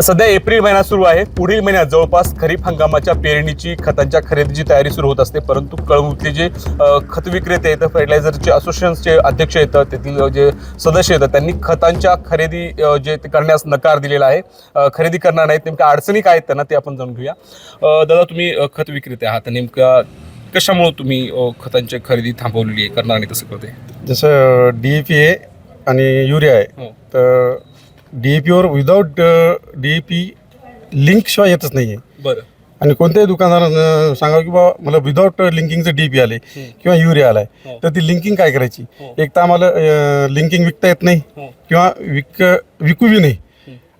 सध्या एप्रिल महिना सुरू आहे. पुढील महिन्यात जवळपास खरीप हंगामाच्या पेरणीची खतांच्या खरेदीची तयारी सुरू होत असते. परंतु कळमनुरीतले जे खत विक्रेते आहेत, फर्टिलायझरचे असोसिएशनचे अध्यक्ष येतात, तेथील जे सदस्य येतात, त्यांनी खतांच्या खरेदी जे ते करण्यास नकार दिलेला आहे. खरेदी करणार नाहीत. नेमक्या अडचणी काय आहेत त्यांना ते आपण जाणून घेऊया. दादा, तुम्ही खत विक्रेते आहात, नेमका कशामुळे तुम्ही खतांची खरेदी थांबवलेली आहे, करणार नाही तसं करते? जसं DAP आहे आणि युरिया आहे, तर DAPवर विदाऊट DAP लिंकशिवाय येतच नाही आहे. बरं. आणि कोणत्याही दुकानदारानं सांगावं की बाबा मला विदाऊट लिंकिंगचं DAP आले किंवा युरिया आलाय, तर ती लिंकिंग काय करायची? एक तर आम्हाला लिंकिंग विकता येत नाही किंवा विकू बी नाही,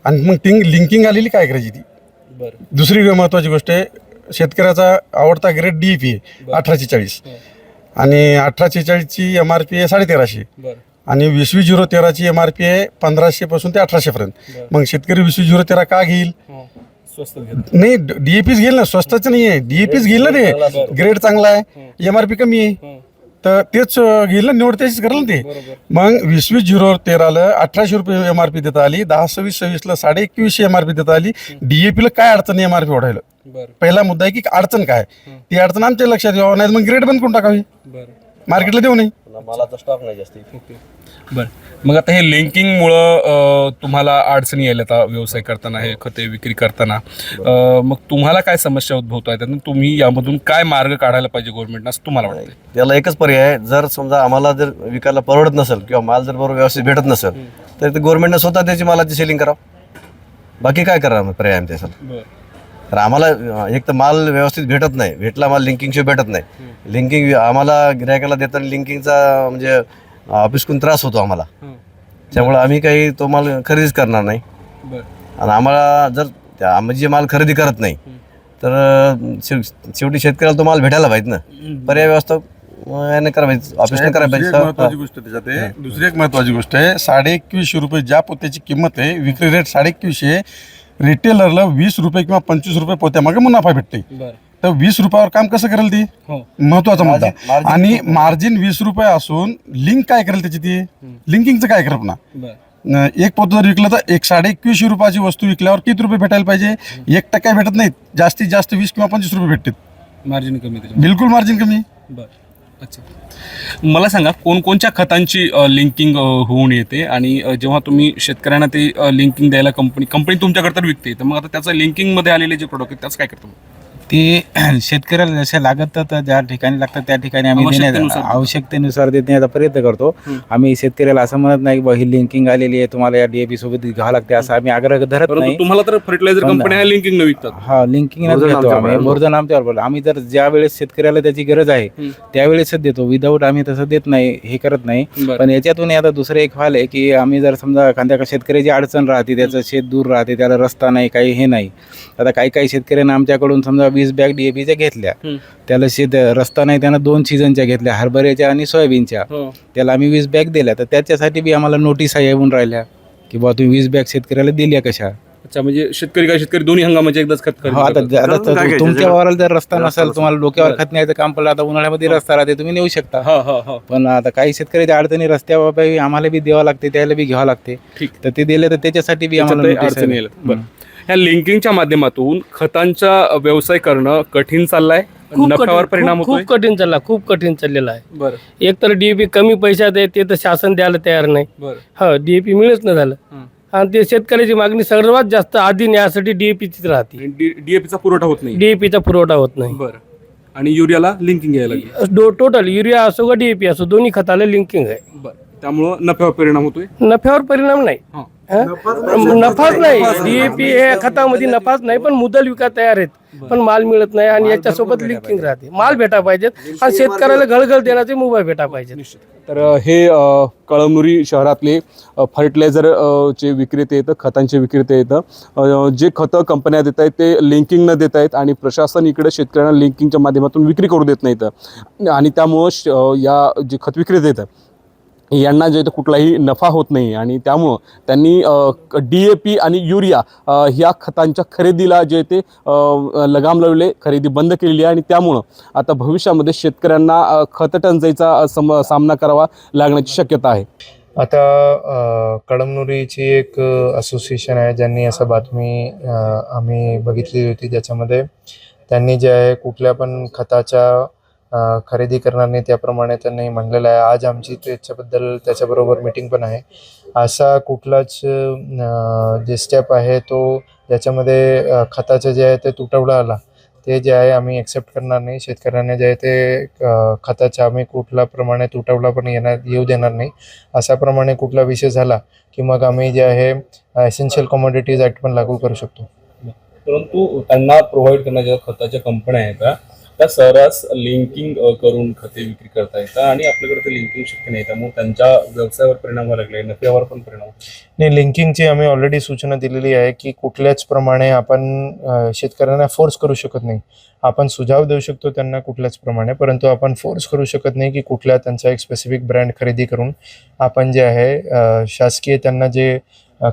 आणि मग ती लिंकिंग आलेली काय करायची ती? बरं. दुसरी महत्त्वाची गोष्ट आहे, शेतकऱ्याचा आवडता ग्रेड DAP आहे 1840, आणि 1846ची MRP आहे 1350, आणि 20-20-13ची MRP आहे 1500 पासून ते 1800 पर्यंत. मग शेतकरी 20-20-13 का घेईल? स्वस्त घेत नाही, DAPच घेईल ना, स्वस्ताचं नाही आहे, DAPच घेईल ना, ते ग्रेड चांगला आहे, MRP कमी आहे, तर तेच घेईल ना, निवड त्याचीच करेल ना ते. मग 20-20-13ला 1800 रुपये MRP देता आली, 10-26-26ला 2150 MRP देता आली. DAPला काय अडचण आहे MRP वाढायला? पहिला मुद्दा आहे की अडचण काय, ती अडचण आमच्या लक्षात यावं, नाही मग ग्रेड बंद करून टाकावी, मार्केटला देऊ नये. मालाचा स्टॉक नाही जास्त. बरं. मग आता हे लिंकिंगमुळं तुम्हाला अडचणी यायला आता व्यवसाय करताना, हे खते विक्री करताना, मग तुम्हाला काय समस्या उद्भवत आहेत आणि तुम्ही यामधून काय मार्ग काढायला पाहिजे गव्हर्नमेंटनं, असं तुम्हाला वाटतं? त्याला एकच पर्याय आहे, जर समजा आम्हाला जर विकायला परवडत नसेल किंवा माल जर बरोबर व्यवस्थित भेटत नसेल, तर ते गव्हर्नमेंटनं स्वतः त्याची मालाची सेलिंग करावं. बाकी काय करा पर्याय आहे त्यासाठी? तर आम्हाला एक तर माल व्यवस्थित भेटत नाही, भेटला माल लिंकिंगशिवाय भेटत नाही. लिंकिंग आम्हाला गिरायकाला देताना लिंकिंगचा म्हणजे ऑफिसकडून त्रास होतो आम्हाला, त्यामुळे आम्ही काही तो माल खरेदीच करणार नाही. आणि आम्हाला जर आम्ही जे माल खरेदी करत नाही, तर शेवटी शेतकऱ्याला तो माल भेटायला पाहिजे ना. पर्याय व्यवस्था याने करायला पाहिजे, ऑफिसने करायला पाहिजे. महत्वाची गोष्ट त्याच्यात आहे, दुसरी एक महत्वाची गोष्ट आहे, 2150 रुपये ज्या पोत्याची किंमत आहे, विक्री रेट 2150, रिटेलरला 20 रुपये किंवा 25 रुपये पोत्यामागे मुनाफा भेटते. तर 20 रुपयावर काम कसं करेल ती? महत्वाचा मुद्दा. आणि मार्जिन 20 रुपये असून लिंक काय करेल त्याची? ती लिंकिंगचं काय करेल पुन्हा? एक पोतं जर विकलं तर 2150 रुपयाची वस्तू विकल्यावर किती रुपये भेटायला पाहिजे? 1% भेटत नाहीत, जास्तीत जास्त 20 किंवा 25 रुपये भेटतील. मार्जिन कमी, बिलकुल मार्जिन कमी. बरं. अच्छा, मला सांगा, कोणकोणत्या खतांची लिंकिंग होऊन येते, आणि जेव्हा तुम्ही शेतकऱ्यांना ते लिंकिंग द्यायला कंपनी तुमच्याकडे तर विकते, तर मग आता त्याचं लिंकिंगमध्ये आलेले जे प्रोडक्ट आहेत त्याचं काय करतो? ते शेतकऱ्याला जसे लागतात ज्या ठिकाणी लागतात त्या ठिकाणी आम्ही आवश्यकतेनुसार देण्याचा प्रयत्न करतो. आम्ही शेतकऱ्याला असं म्हणत नाही की ही लिंकिंग आलेली आहे, तुम्हाला या DAP सोबत घ्यावं लागते, असं आम्ही आग्रह धरत नाही. तुम्हाला तर फर्टिलायझर कंपन्या लिंकिंग न विकतात. हा, लिंकिंग घेतो आम्ही, मोरजन आमच्यावर बोलतो. आम्ही जर ज्या वेळेस शेतकऱ्याला त्याची गरज आहे त्यावेळेसच देतो, विदाऊट आम्ही तसं देत नाही, हे करत नाही. पण याच्यातून आता दुसरं एक हाल आहे की आम्ही जर समजा एखाद्या शेतकऱ्याची अडचण राहते, त्याचं शेत दूर राहते, त्याला रस्ता नाही, काही हे नाही. आता काही शेतकऱ्यांना आमच्याकडून समजा 20 बॅग DAPच्या घेतल्या, त्याला शेत रस्ता नाही, त्यानं 2 सीझनच्या घेतल्या, हरभऱ्याच्या आणि सोयाबीनच्या, त्याला आम्ही 20 बॅग दिल्या. तर त्याच्यासाठी बी आम्हाला नोटीस येऊन राहिल्या की बाबा तुम्ही 20 बॅग शेतकऱ्याला दिल्या कशा? अच्छा, म्हणजे शेतकरी दोन्ही हंगामाचे एकदाच खत आता तुमच्या वावराला जर रस्ता नसेल, तुम्हाला डोक्यावर खत न्यायचं काम पडलं, आता उन्हाळ्यामध्ये रस्ता राहते, तुम्ही नेऊ शकता. पण आता काही शेतकऱ्याच्या अडचणी रस्त्याबाबत आम्हाला बी द्यावं लागते, त्याला बी घ्यावं लागते. तर ते दिले तर त्याच्यासाठी बी आम्हाला अडचणी येईल. ह्या लिंकिंगच्या माध्यमातून खतांचा व्यवसाय करणं कठीण चाललाय, नफ्यावर परिणाम होतोय? खूप कठीण चालला, खूप कठीण चाललेला आहे. बरं. एक तर DAP कमी पैशात आहे, ते तर शासन द्यायला तयार नाही. हा, DAP मिळच नाही झालं, आणि ते शेतकऱ्याची मागणी सर्वात जास्त आधी न्यायासाठी DAPचीच राहते. DAPचा पुरवठा होत नाही. DAPचा पुरवठा होत नाही. बरं. आणि युरियाला लिंकिंग यायला लागली. टोटल युरिया असो का DAP असो, दोन्ही खताला लिंकिंग आहे. त्यामुळं नफ्यावर परिणाम होतोय? नफ्यावर परिणाम नाही, नफाच नाही. DAP हे खतामध्ये नफाच नाही, पण मुदल विका तयार आहेत, पण माल मिळत नाही, आणि याच्यासोबत लिंकिंग राहते. माल भेटा पाहिजेत, आणि शेतकऱ्याला घळघळ देण्याचे मुभा भेटा पाहिजेत. तर हे कळमनुरी शहरातले फर्टिलायझर चे विक्रेते आहेत, खतांचे विक्रेते आहेत. जे खतं कंपन्या देत आहेत ते लिंकिंग न देत आहेत, आणि प्रशासन इकडे शेतकऱ्यांना लिंकिंगच्या माध्यमातून विक्री करू देत नाहीत, आणि त्यामुळं या जे खत विक्रेते आहेत यांना जे कुठलाही नफा होत नाही, आणि त्यामुळं त्यांनी DAP आणि युरिया ह्या खतांच्या खरेदीला जे ते लगाम लावले, खरेदी बंद केलेली आहे. आणि त्यामुळं आता भविष्यामध्ये शेतकऱ्यांना खत टंचाईचा सामना करावा लागण्याची शक्यता आहे. आता कळमनुरीची एक असोसिएशन आहे ज्यांनी असं बातमी आम्ही बघितली होती, ज्याच्यामध्ये त्यांनी जे आहे कुठल्या पण खताच्या खरेदी करणार नाही त्याप्रमाणे त्यांनी म्हणलेलं आहे. आज आमची त्याच्याबरोबर मीटिंग पण आहे. असा कुठलाच जे स्टेप आहे तो ज्याच्यामध्ये खताचं जे आहे ते तुटवडा आला ते जे आहे आम्ही एक्सेप्ट करणार नाही. शेतकऱ्यांना जे आहे ते खताच्या आम्ही कुठला प्रमाणे तुटवडा पण येऊ देणार नाही. अशाप्रमाणे कुठला विषय झाला की मग आम्ही जे आहे एसेन्शियल कमोडिटीज ॲक्ट पण लागू करू शकतो. परंतु त्यांना प्रोव्हाइड करण्याच्या खताच्या कंपन्या आहेत त्या सर्रास लिंकिंग करून खते विक्री करता येतात आणि आपल्याकडे ते लिंकिंग शक्य नाही, त्यामुळे त्यांच्या व्यवसायावर परिणाम व्हायला लागले, नफ्यावर पण परिणाम. नाही, लिंकिंगची आम्ही ऑलरेडी सूचना दिलेली आहे की कुठल्याच प्रमाणे आपण शेतकऱ्यांना फोर्स करू शकत नाही. आपण सुझाव देऊ शकतो त्यांना कुठल्याच प्रमाणे, परंतु आपण फोर्स करू शकत नाही की कुठल्या त्यांचा एक स्पेसिफिक ब्रँड खरेदी करून आपण जे आहे शासकीय त्यांना जे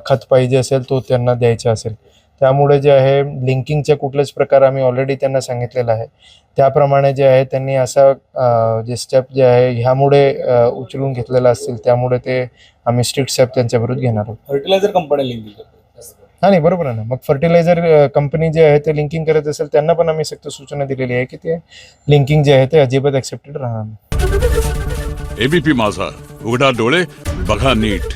खत पाहिजे असेल तो त्यांना द्यायचा असेल. त्यामुळे जे आहे लिंकिंगच्या कुठलेच प्रकार आम्ही ऑलरेडी त्यांना सांगितलेलं आहे. त्याप्रमाणे जे आहे त्यांनी असा जे स्टेप जे आहे ह्यामुळे उचलून घेतलेला असतील, त्यामुळे ते आम्ही स्ट्रिक्ट स्टेप त्यांच्या विरुद्ध घेणार आहोत. फर्टिलायझर कंपन्या लिंकिंग करतात. हा, नाही, बरोबर आहे ना. मग फर्टिलायझर कंपनी जे आहे ते लिंकिंग करत असेल त्यांना पण आम्ही सक्त सूचना दिलेली आहे की ते लिंकिंग जे आहे ते अजिबात ॲक्सेप्टेड राहणार नाही. एबीपी माझा, उघडा डोळे बघा नीट.